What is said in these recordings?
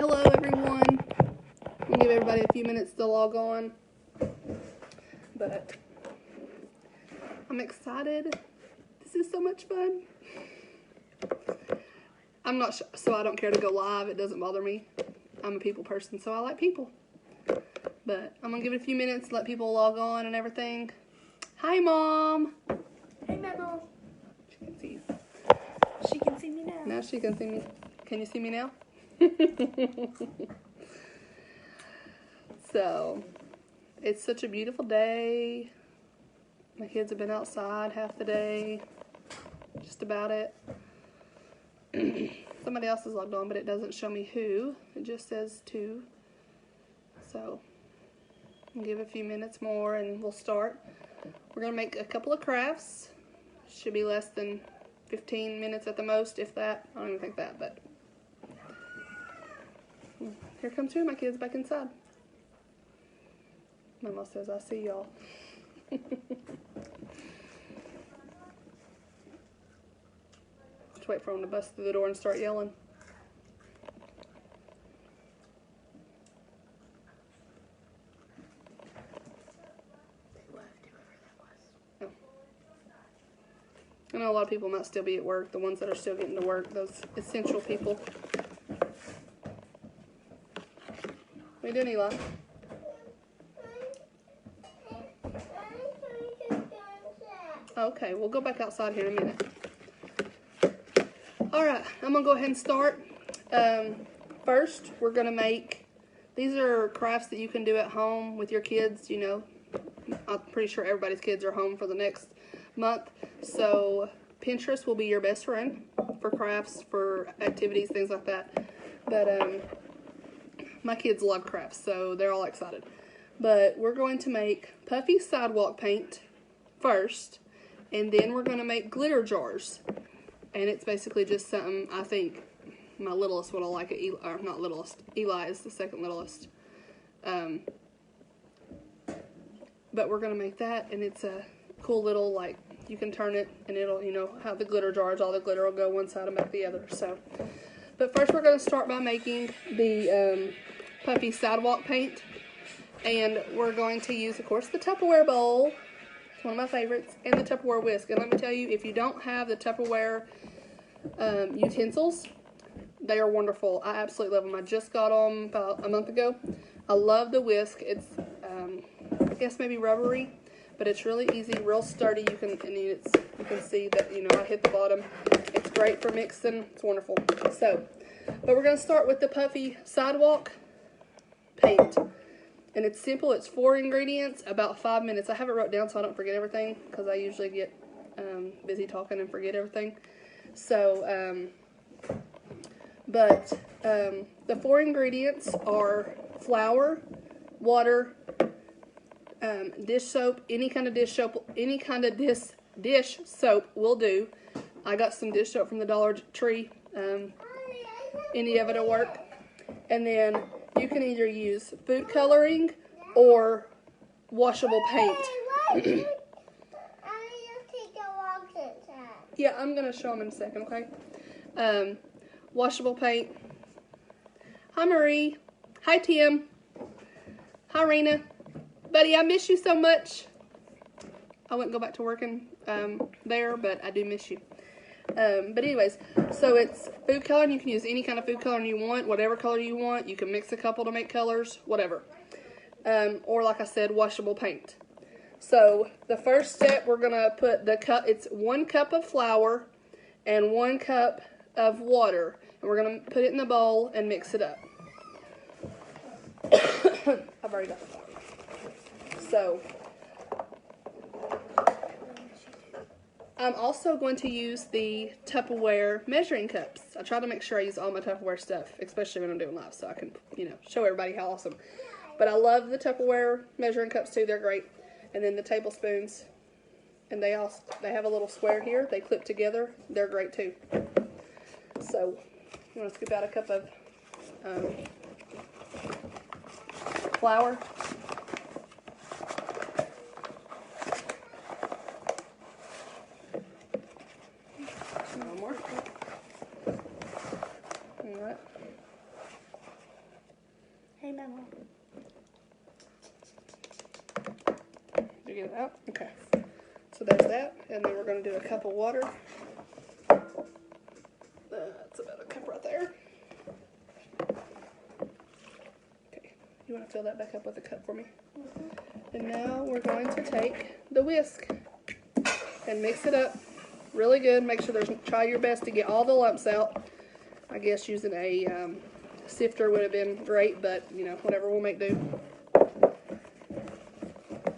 Hello everyone. I'm gonna give everybody a few minutes to log on, but I'm excited. This is so much fun. I'm not sure, so I don't care to go live. It doesn't bother me. I'm a people person, so I like people. But I'm gonna give it a few minutes, let people log on and everything. Hi, Mom. Hey, Mama. She can see you. She can see me now. Now she can see me. Can you see me now? So, it's such a beautiful day. My kids have been outside half the day. Just about it. Somebody else is logged on, but it doesn't show me who. It just says 2. So, I'll give a few minutes more and we'll start. We're going to make a couple of crafts. Should be less than 15 minutes at the most, if that. I don't even think that, but here come 2 of my kids back inside. Mama says, I see y'all. Just wait for them to bust through the door and start yelling. They left, whoever that was. I know a lot of people might still be at work, the ones that are still getting to work, those essential people. What are you doing, Eli? Okay, we'll go back outside here in a minute. Alright, I'm going to go ahead and start. First, we're going to make, these are crafts that you can do at home with your kids, you know. I'm pretty sure everybody's kids are home for the next month. So, Pinterest will be your best friend for crafts, for activities, things like that. But, my kids love crafts, so they're all excited. But we're going to make puffy sidewalk paint first. And then we're going to make glitter jars. And it's basically just something, I think, my littlest would like it. Or not littlest. Eli is the second littlest. But we're going to make that. And it's a cool little, like, you can turn it. And it'll, you know, have the glitter jars. All the glitter will go one side and back the other. So, but first we're going to start by making the puffy sidewalk paint. And we're going to use, of course, the Tupperware bowl. One of my favorites, and the Tupperware whisk. And let me tell you, if you don't have the Tupperware utensils, they are wonderful. I absolutely love them. I just got them about a month ago. I love the whisk. It's, I guess maybe rubbery, but it's really easy, real sturdy. You can see that, you know, I hit the bottom. It's great for mixing. It's wonderful. So, but we're going to start with the puffy sidewalk paint. And it's simple. It's 4 ingredients, about 5 minutes. I have it wrote down so I don't forget everything, because I usually get busy talking and forget everything. So, the 4 ingredients are flour, water, dish soap, any kind of dish soap will do. I got some dish soap from the Dollar Tree. Any of it'll work. And then you can either use food coloring or washable paint. Yeah, I'm going to show them in a second, okay? Washable paint. Hi, Marie. Hi, Tim. Hi, Rena. Buddy, I miss you so much. I wouldn't go back to working there, but I do miss you. But anyways, so it's food coloring. You can use any kind of food coloring you want, whatever color you want. You can mix a couple to make colors, whatever. Or like I said, washable paint. So the first step, we're going to put the cup, it's 1 cup of flour and 1 cup of water. And we're going to put it in the bowl and mix it up. I've already got the flour. So I'm also going to use the Tupperware measuring cups. I try to make sure I use all my Tupperware stuff, especially when I'm doing live, so I can, you know, show everybody how awesome. But I love the Tupperware measuring cups too. They're great. And then the tablespoons, and they have a little square here. They clip together. They're great too. So you want to scoop out a cup of flour. One more. All right. memo. Did you get it out? Okay. So there's that, and then we're going to do a cup of water. That's about a cup right there. Okay, you want to fill that back up with a cup for me? Mm-hmm. And now we're going to take the whisk and mix it up really good. Make sure try your best to get all the lumps out. I guess using a sifter would have been great, but you know, whatever will make do.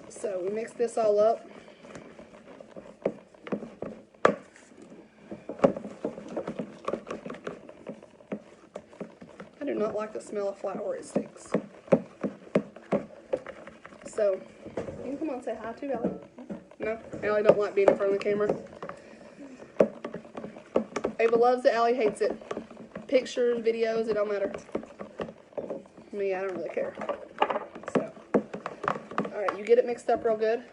So we mix this all up. I do not like the smell of flour, it stinks. So, you can come on and say hi to Allie. No? Allie don't like being in front of the camera. Ava loves it, Allie hates it. Pictures, videos, it don't matter. Me, I don't really care. So, alright, you get it mixed up real good.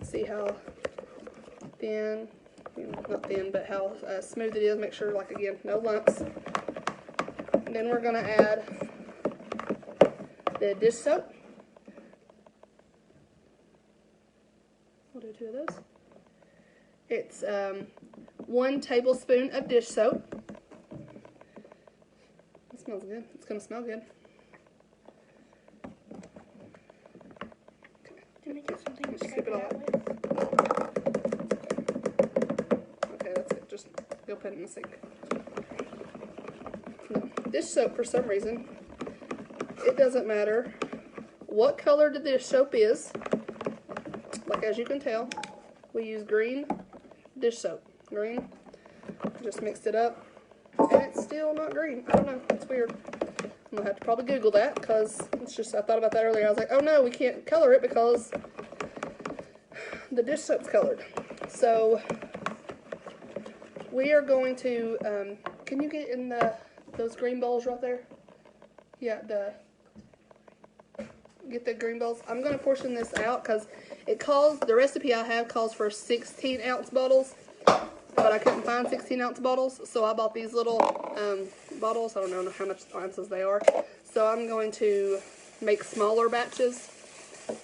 See how thin, not thin, but how smooth it is. Make sure, like again, no lumps. And then we're going to add the dish soap. We'll do 2 of those. It's 1 tablespoon of dish soap. It smells good. It's going to smell good. Okay. To make it something to Scoop it all out. Okay, that's it. Just go put it in the sink. No. Dish soap, for some reason, it doesn't matter what color the dish soap is. Like, as you can tell, we use green dish soap. Green. Just mixed it up, and it's still not green. I don't know. It's weird. I'm going to have to probably Google that, because it's just, I thought about that earlier. I was like, oh no, we can't color it because the dish soap's colored. So, we are going to, can you get in those green bowls right there? Yeah, get the green bowls. I'm going to portion this out because the recipe I have calls for 16-ounce bottles, but I couldn't find 16-ounce bottles, so I bought these little bottles. I don't know how much ounces they are. So I'm going to make smaller batches.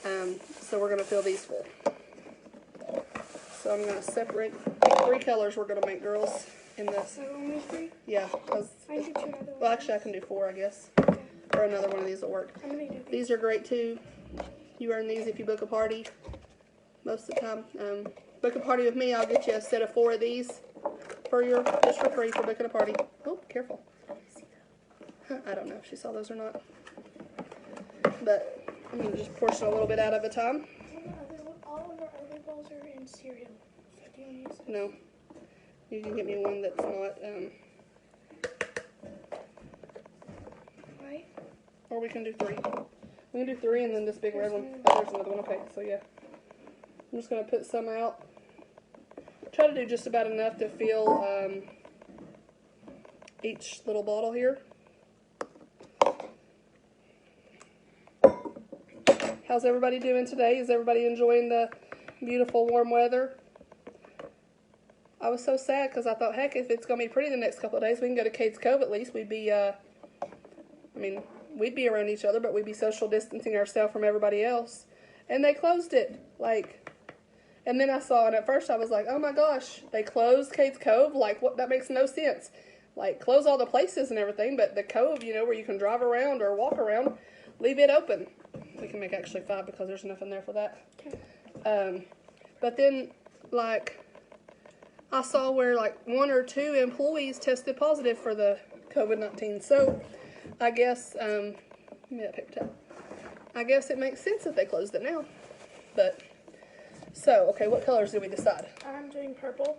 So we're going to fill these full. So I'm going to separate 3 colors we're going to make, girls, in this. So only 3? Yeah. I can do 2 other ones. Well, actually, I can do 4, I guess. Or another one of these will work. I'm gonna do these are great, too. You earn these if you book a party. Most of the time. Book a party with me, I'll get you a set of 4 of these just for free for booking a party. Oh, careful. I don't know if she saw those or not. But I'm going to just portion a little bit out at a time. All of our other bowls are in cereal. So do you want to use those? No. You can get me one that's not, Right? or we can do 3. We can do 3 and then this big red one. Oh, there's another one. Okay, so yeah. I'm just going to put some out. Try to do just about enough to fill each little bottle here. How's everybody doing today? Is everybody enjoying the beautiful warm weather? I was so sad because I thought, heck, if it's going to be pretty the next couple of days, we can go to Cades Cove at least. We'd be, we'd be around each other, but we'd be social distancing ourselves from everybody else. And they closed it. And then I saw, and at first I was like, oh my gosh, they closed Cades Cove? Like, what? That makes no sense. Like, close all the places and everything, but the cove, where you can drive around or walk around, leave it open. We can make actually 5 because there's enough in there for that. But then, I saw where, 1 or 2 employees tested positive for the COVID-19. So, I guess, give me that paper towel. I guess it makes sense that they closed it now. But, so, okay, what colors did we decide? I'm doing purple.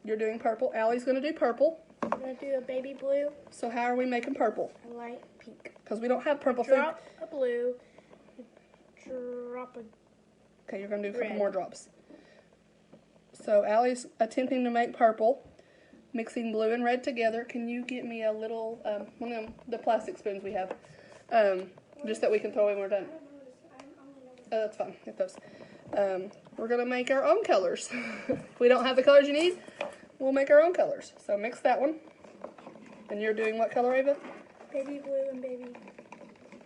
You're doing purple. Allie's going to do purple. I'm going to do a baby blue. So how are we making purple? A light pink. Because we don't have purple food. Drop a blue. Drop a Okay, you're going to do a couple red. more drops. So Allie's attempting to make purple, mixing blue and red together. Can you get me a little, one of them, the plastic spoons we have, just that we can throw in when we're done? That's fine. Get those. We're going to make our own colors. If we don't have the colors you need, we'll make our own colors. So mix that one. And you're doing what color, Ava? baby blue and baby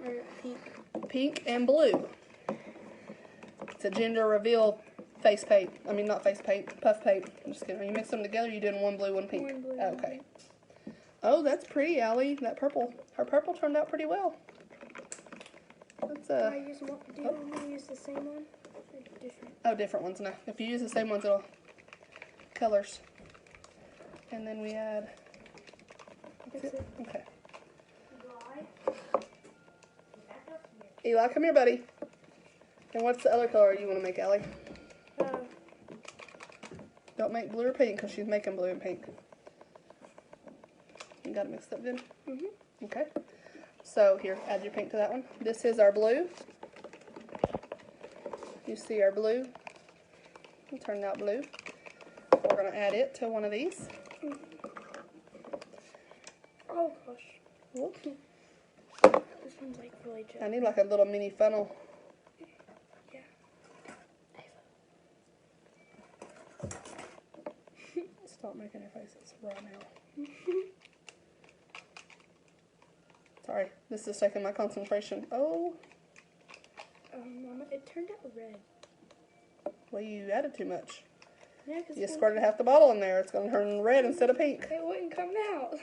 Or pink. Pink and blue. It's a gender reveal face paint. I mean, not face paint, puff paint. I'm just kidding. Are you mix them together? You doing one blue, one pink? One blue, okay. Oh, that's pretty, Allie. That purple. Her purple turned out pretty well. That's Do you want me to use the same one? Or different? Oh, different ones. No. If you use the same ones, it'll colors. And then we add. That's it. Okay. Eli, come here, buddy. And what's the other color you want to make, Allie? Don't make blue or pink because she's making blue and pink. You got it mixed up good? Mm-hmm. Okay. So here, add your pink to that one. This is our blue. You see our blue. It turned out blue. We're going to add it to one of these. Oh gosh. Whoop. This one's like really jet. I need like a little mini funnel. Yeah. Stop making your faces right now. Sorry, this is taking my concentration. Oh. Mama, it turned out red. Well, you added too much. Yeah, cause You squirted half the bottle in there. It's going to turn red instead of pink. It wouldn't come out.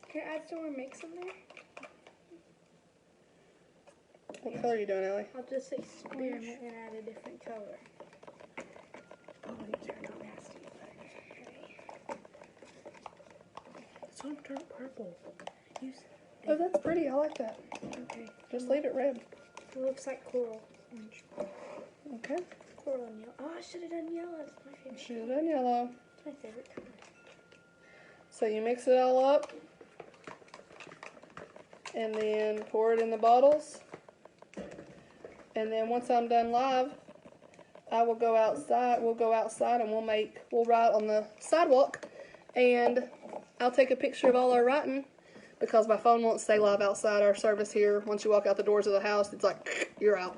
Can I add some more mix in there? What color are you doing, Allie? I'll just experiment and add a different color. Oh, these are not nasty. Okay. It's going to turn purple. Oh, that's pretty. I like that. Okay. Just leave it red. It looks like coral. Orange. Okay. Coral and yellow. Oh, I should have done yellow. That's my favorite. Should have done yellow. It's my favorite color. So you mix it all up. And then pour it in the bottles. And then once I'm done live, I will go outside. We'll go outside and we'll write on the sidewalk. And I'll take a picture of all our writing because my phone won't stay live outside our service here. Once you walk out the doors of the house, it's like, you're out.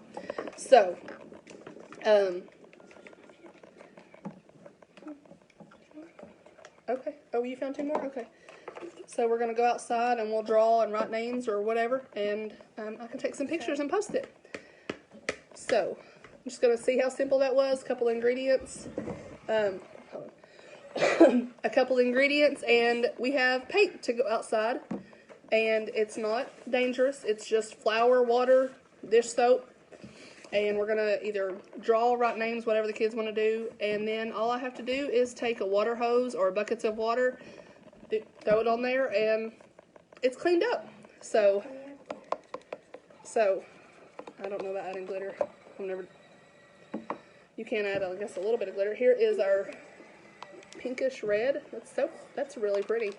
So, okay. Oh, you found two more? Okay. So we're going to go outside and we'll draw and write names or whatever. And I can take some pictures and post it. So, I'm just going to see how simple that was. A couple ingredients. A couple ingredients, and we have paint to go outside. And it's not dangerous. It's just flour, water, dish soap. And we're going to either draw, write names, whatever the kids want to do. And then all I have to do is take a water hose or buckets of water, throw it on there, and it's cleaned up. So I don't know about adding glitter. You can add, I guess, a little bit of glitter. Here is our pinkish red. That's really pretty.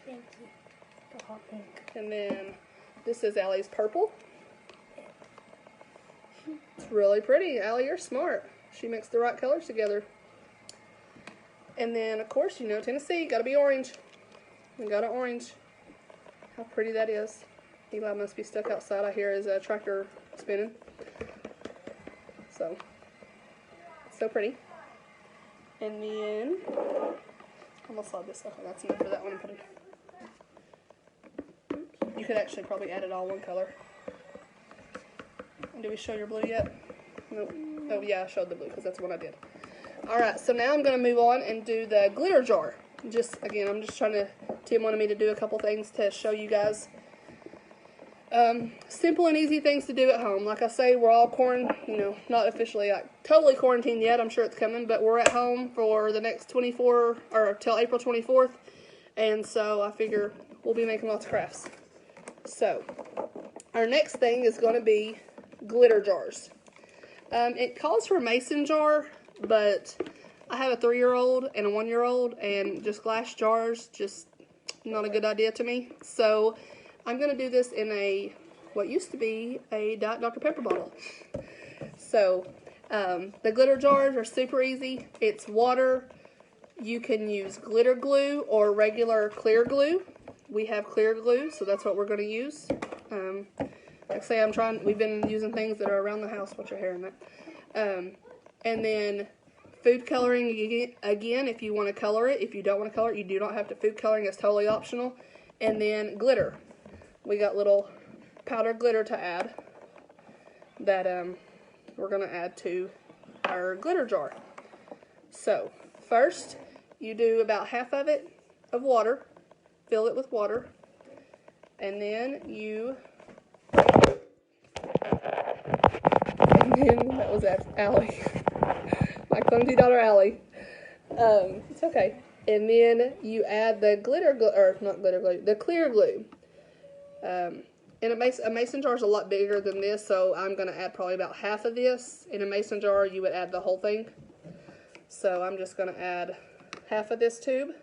Thank you. The hot pink. And then this is Allie's purple. It's really pretty. Allie, you're smart. She mixed the right colors together. And then, of course, you know Tennessee, gotta be orange. We got an orange. How pretty that is. Eli must be stuck outside. I hear his tractor spinning. So pretty. And then, I'm gonna slide this. Okay, that's enough for that one. And put it. You could actually probably add it all one color. And did we show your blue yet? Nope. Oh yeah, I showed the blue because that's the one I did. Alright, so now I'm going to move on and do the glitter jar. I'm just trying to, Tim wanted me to do a couple things to show you guys. Simple and easy things to do at home. Like I say, we're all not officially totally quarantined yet. I'm sure it's coming, but we're at home for the next 24, or till April 24th. And so I figure we'll be making lots of crafts. So, our next thing is going to be glitter jars. It calls for a mason jar, but I have a 3-year-old and a 1-year-old, and just glass jars, just not a good idea to me. So I'm going to do this in what used to be a Dr. Pepper bottle. So the glitter jars are super easy. It's water. You can use glitter glue or regular clear glue. We have clear glue, so that's what we're going to use. Like I say, we've been using things that are around the house. What's your hair in that? And then food coloring, again, if you want to color it. If you don't want to color it, you do not have to. Food coloring is totally optional. And then glitter. We got little powdered glitter to add that we're going to add to our glitter jar. So, first, you do about half of it of water. Fill it with water. And then you... that was Allie. My clumsy daughter Allie. It's okay. And then you add the the clear glue. And a mason jar is a lot bigger than this, so I'm going to add probably about half of this. In a mason jar, you would add the whole thing. So I'm just going to add half of this tube.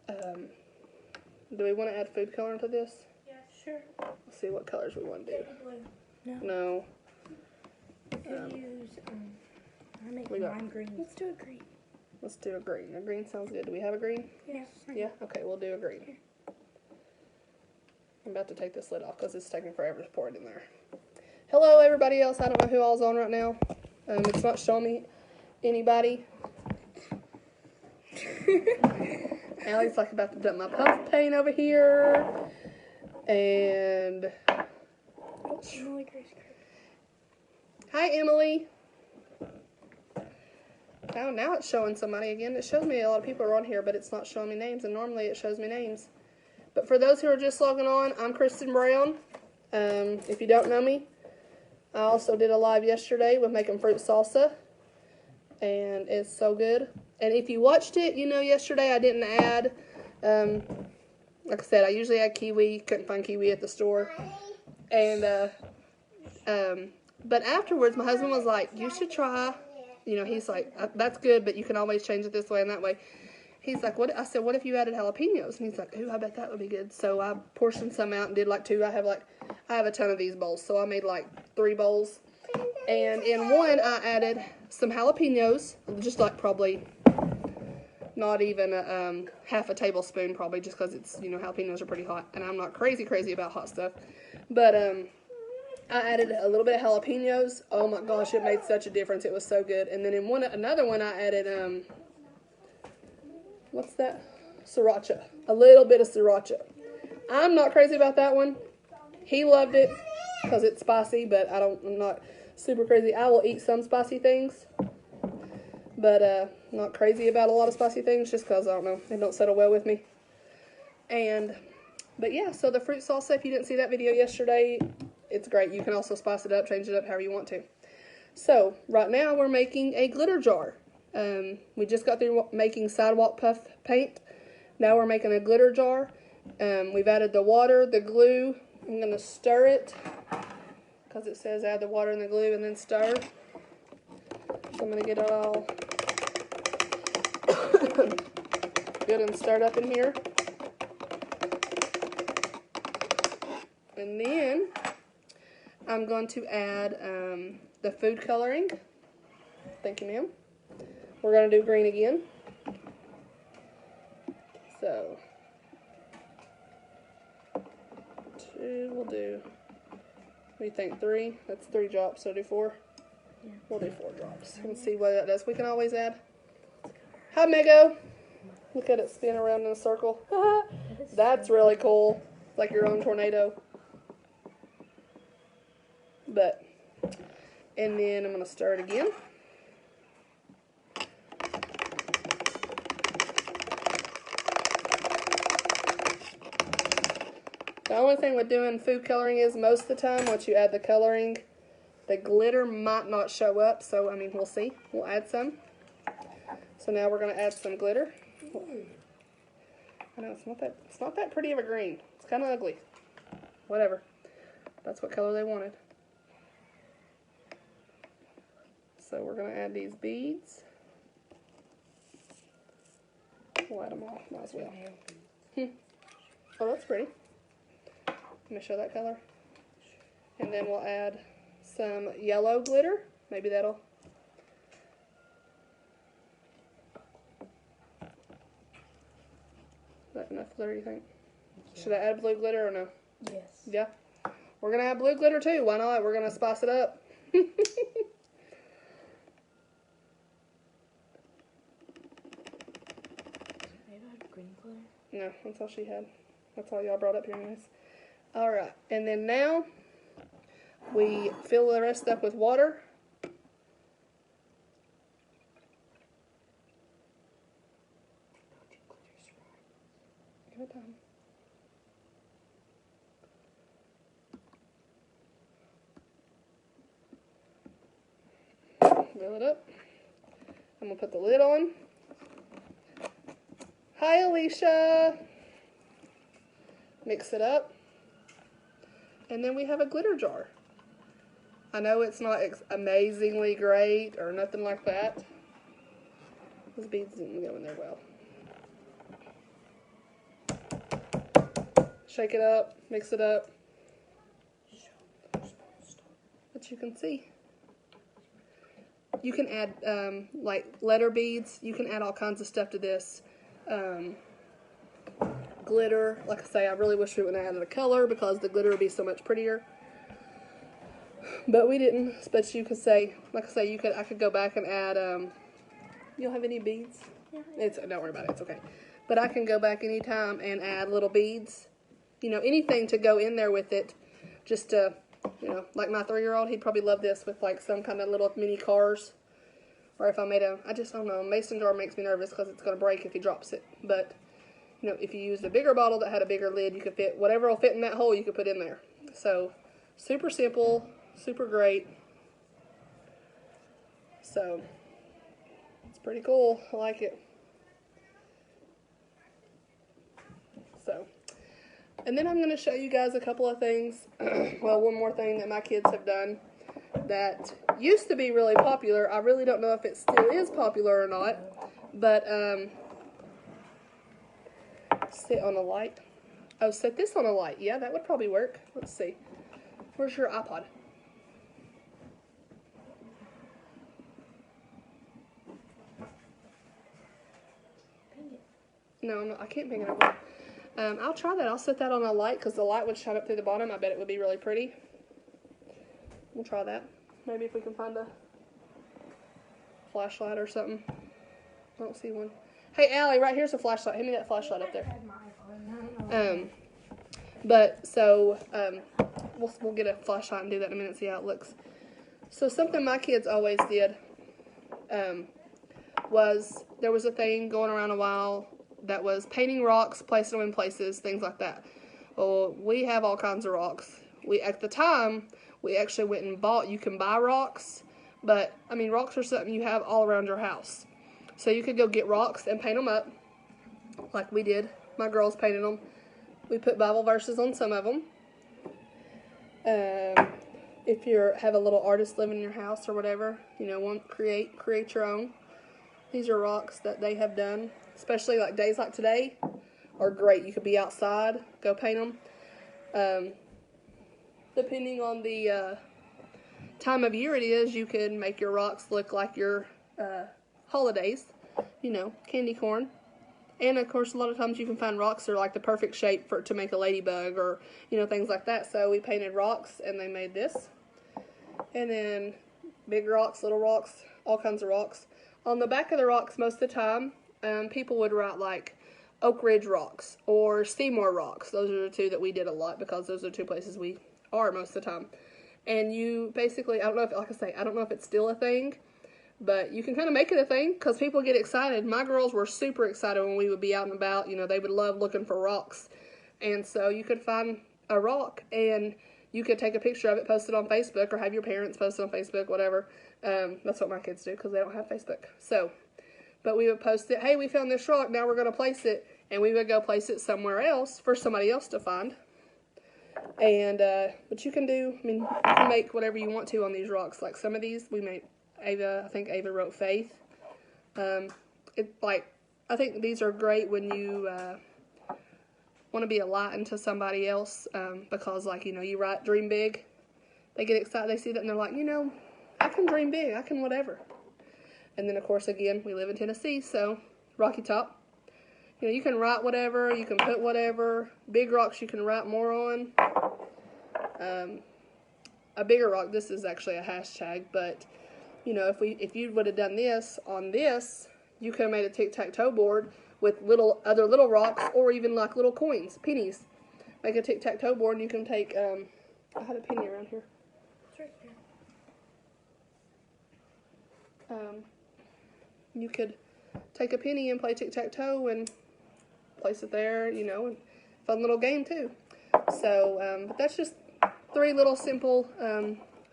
Do we want to add food coloring to this? Yeah, sure. Let's see what colors we want to do. No. No. We could use, I make lime green. Let's do a green. Let's do a green. A green sounds good. Do we have a green? Yeah. Yeah? Okay, we'll do a green. I'm about to take this lid off because it's taking forever to pour it in there. Hello, everybody else. I don't know who all's on right now. It's not showing me anybody. Allie's like about to dump my puff paint over here. And... Hi, Emily. Oh, now it's showing somebody again. It shows me a lot of people are on here, but it's not showing me names, and normally it shows me names. But for those who are just logging on, I'm Kristin Brown. If you don't know me, I also did a live yesterday with making fruit salsa, and it's so good. And if you watched it, you know yesterday I didn't add, like I said, I usually add kiwi. Couldn't find kiwi at the store. And, but afterwards, my husband was like, you should try, you know, he's like, that's good, but you can always change it this way and that way. He's like, what? I said, what if you added jalapenos? And he's like, ooh, I bet that would be good. So I portioned some out and did like 2. I have a ton of these bowls, so I made like 3 bowls. And in one, I added some jalapenos, just like probably not even half a tablespoon, probably, just because it's, you know, jalapenos are pretty hot, and I'm not crazy about hot stuff. But I added a little bit of jalapenos. Oh my gosh, it made such a difference. It was so good. And then in another one, I added what's that? Sriracha. A little bit of sriracha. I'm not crazy about that one. He loved it because it's spicy, but I'm not super crazy. I will eat some spicy things, but not crazy about a lot of spicy things just because, I don't know, they don't settle well with me. But yeah, so the fruit salsa, if you didn't see that video yesterday, it's great. You can also spice it up, change it up however you want to. So right now we're making a glitter jar. We just got through making sidewalk puff paint. Now we're making a glitter jar. We've added the water, the glue. I'm going to stir it because it says add the water and the glue and then stir. So I'm going to get it all good and stirred up in here. And then I'm going to add the food coloring. Thank you, ma'am. We're going to do green again. So, 2, we'll do, what do you think, 3? That's 3 drops, so do 4? Yeah. We'll do 4 drops and see what that does. We can always add. Hi, Mego. Look at it spin around in a circle. That's really cool. It's like your own tornado. And then I'm going to stir it again. The only thing with doing food coloring is most of the time, once you add the coloring, the glitter might not show up. So, I mean, we'll see. We'll add some. So now we're going to add some glitter. I know, it's not that pretty of a green. It's kind of ugly. Whatever. That's what color they wanted. So we're going to add these beads. We'll add them all. Might as well. Oh, that's pretty. Let me show that color. And then we'll add some yellow glitter. Maybe that'll... Is that enough glitter, you think? Yeah. Should I add blue glitter or no? Yes. Yeah. We're going to add blue glitter too. Why not? We're going to spice it up. Green glitter? No, that's all she had. That's all y'all brought up here anyways. Alright, and then now we fill the rest up with water. Give it time. Fill it up. I'm going to put the lid on. Hi, Alicia. Mix it up. And then we have a glitter jar. I know it's not amazingly great or nothing like that. Those beads didn't go in there well. Shake it up, mix it up. But you can see. You can add like letter beads. You can add all kinds of stuff to this. Glitter. Like I say, I really wish we would have added a color because the glitter would be so much prettier. But we didn't. But you could say, like I say, I could go back and add. You don't have any beads? Yeah. Don't worry about it. It's okay. But I can go back anytime and add little beads. You know, anything to go in there with it. Just to, you know, like my 3-year-old, he'd probably love this with like some kind of little mini cars. Or if I made I just don't know. A mason jar makes me nervous because it's going to break if he drops it. But, you know, if you used a bigger bottle that had a bigger lid, you could fit whatever will fit in that hole, you could put in there. So, super simple, super great. So, it's pretty cool. I like it. So, and then I'm going to show you guys a couple of things. Well, one more thing that my kids have done that used to be really popular. I really don't know if it still is popular or not. But, sit on a light. Oh, set this on a light. Yeah, that would probably work. Let's see. Where's your iPod? No, I can't ping it over. I'll try that. I'll set that on a light because the light would shine up through the bottom. I bet it would be really pretty. We'll try that. Maybe if we can find a flashlight or something. I don't see one. Hey, Allie, right here's a flashlight. Hand me that flashlight up there. But, so, we'll get a flashlight and do that in a minute and see how it looks. So, something my kids always did, was, there was a thing going around a while that was painting rocks, placing them in places, things like that. Well, we have all kinds of rocks. At the time, we actually went and bought, you can buy rocks, but, I mean, rocks are something you have all around your house. So you could go get rocks and paint them up, like we did. My girls painted them. We put Bible verses on some of them. If you have a little artist living in your house or whatever, you know, create your own. These are rocks that they have done, especially like days like today are great. You could be outside, go paint them. Depending on the time of year it is, you can make your rocks look like your holidays, you know, candy corn. And of course, a lot of times you can find rocks that are like the perfect shape to make a ladybug or, you know, things like that. So we painted rocks and they made this. And then big rocks, little rocks, all kinds of rocks. On the back of the rocks, most of the time, people would write like Oak Ridge rocks or Seymour rocks. Those are the two that we did a lot because those are the two places we are most of the time. And you basically, I don't know if, like I say, I don't know if it's still a thing, but you can kind of make it a thing because people get excited. My girls were super excited when we would be out and about. You know, they would love looking for rocks. And so you could find a rock and you could take a picture of it, post it on Facebook, or have your parents post it on Facebook, whatever. That's what my kids do because they don't have Facebook. So, but we would post it, hey, we found this rock, now we're going to place it. And we would go place it somewhere else for somebody else to find. And, but you can do, I mean, you can make whatever you want to on these rocks. Like some of these, we made, I think Ava wrote Faith. I think these are great when you want to be a light into somebody else, because, like, you know, you write dream big. They get excited, they see that, and they're like, you know, I can dream big, I can whatever. And then, of course, again, we live in Tennessee, so Rocky Top. You know, you can write whatever, you can put whatever. Big rocks you can write more on. A bigger rock, this is actually a hashtag, but, you know, if you would have done this on this, you could have made a tic-tac-toe board with other little rocks, or even like little coins, pennies. make a tic-tac-toe board, you can take, I had a penny around here. It's right here. You could take a penny and play tic-tac-toe and place it there, you know, and fun little game too. So, but that's just 3 little simple,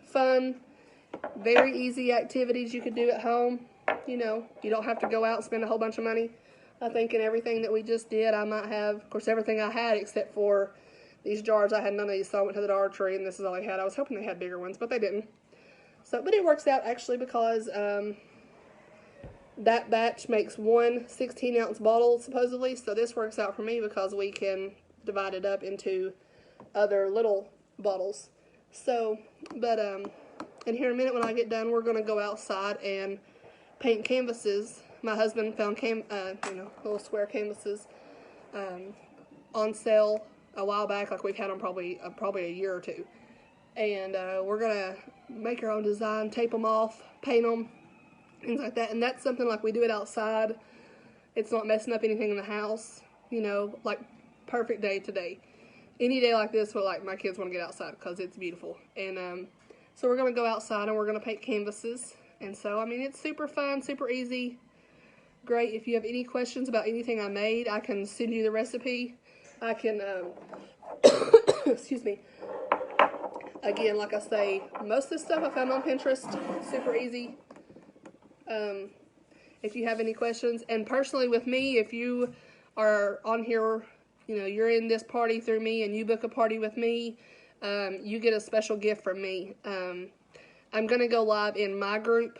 fun, very easy activities you could do at home. You know, you don't have to go out and spend a whole bunch of money. I think in everything that we just did, I might have, of course, everything I had except for these jars. I had none of these, so I went to the Dollar Tree, and this is all I had. I was hoping they had bigger ones, but they didn't. So, but it works out actually because that batch makes 1 16-ounce bottle, supposedly. So this works out for me because we can divide it up into other little bottles. So, but in here in a minute when I get done, we're going to go outside and paint canvases. My husband found little square canvases on sale a while back. Like we've had them probably a year or 2. And we're going to make our own design, tape them off, paint them, things like that. And that's something like we do it outside. It's not messing up anything in the house, you know, like perfect day today. Any day like this, but like my kids want to get outside because it's beautiful. And so we're going to go outside and we're going to paint canvases. And so, I mean, it's super fun, super easy. Great. If you have any questions about anything I made, I can send you the recipe. I can, excuse me. Again, like I say, most of this stuff I found on Pinterest. Super easy. If you have any questions. And personally with me, if you are on here, you know, you're in this party through me and you book a party with me, you get a special gift from me. I'm going to go live in my group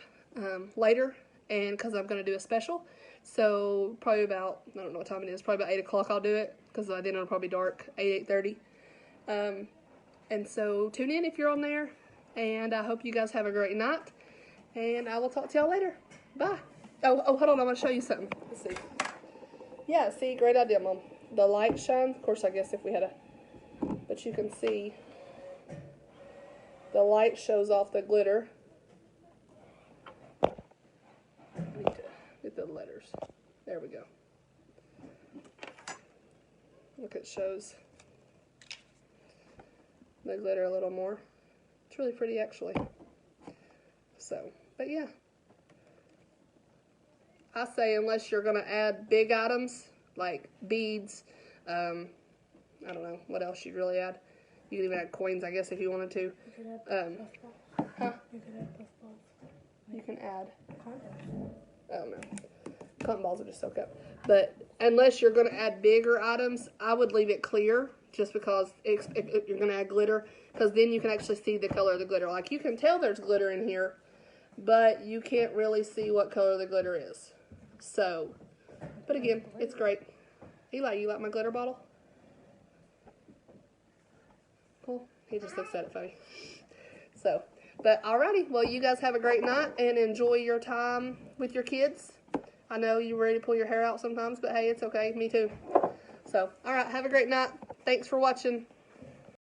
later, and because I'm going to do a special. So probably about, I don't know what time it is, probably about 8 o'clock I'll do it, because then it'll probably be dark, 8:30. And so tune in if you're on there, and I hope you guys have a great night, and I will talk to y'all later. Bye. Oh, hold on, I'm going to show you something. Let's see. Yeah, see, great idea, Mom. The light shines. Of course, I guess if we had but you can see the light shows off the glitter. I need to get the letters. There we go. Look, it shows the glitter a little more. It's really pretty, actually. So, but yeah. I say unless you're going to add big items, like beads, I don't know what else you'd really add. You can even add coins, I guess, if you wanted to. You could add Huh? You could add puff balls. You can add. Cotton. Oh, no. Cotton balls will just soak up. But unless you're going to add bigger items, I would leave it clear, just because if you're going to add glitter, because then you can actually see the color of the glitter. Like, you can tell there's glitter in here, but you can't really see what color the glitter is. So, but again, it's great. Eli, you like my glitter bottle? Cool. He just looks at it funny. So, but alrighty. Well, you guys have a great night and enjoy your time with your kids. I know you're ready to pull your hair out sometimes, but hey, it's okay. Me too. So, alright. Have a great night. Thanks for watching.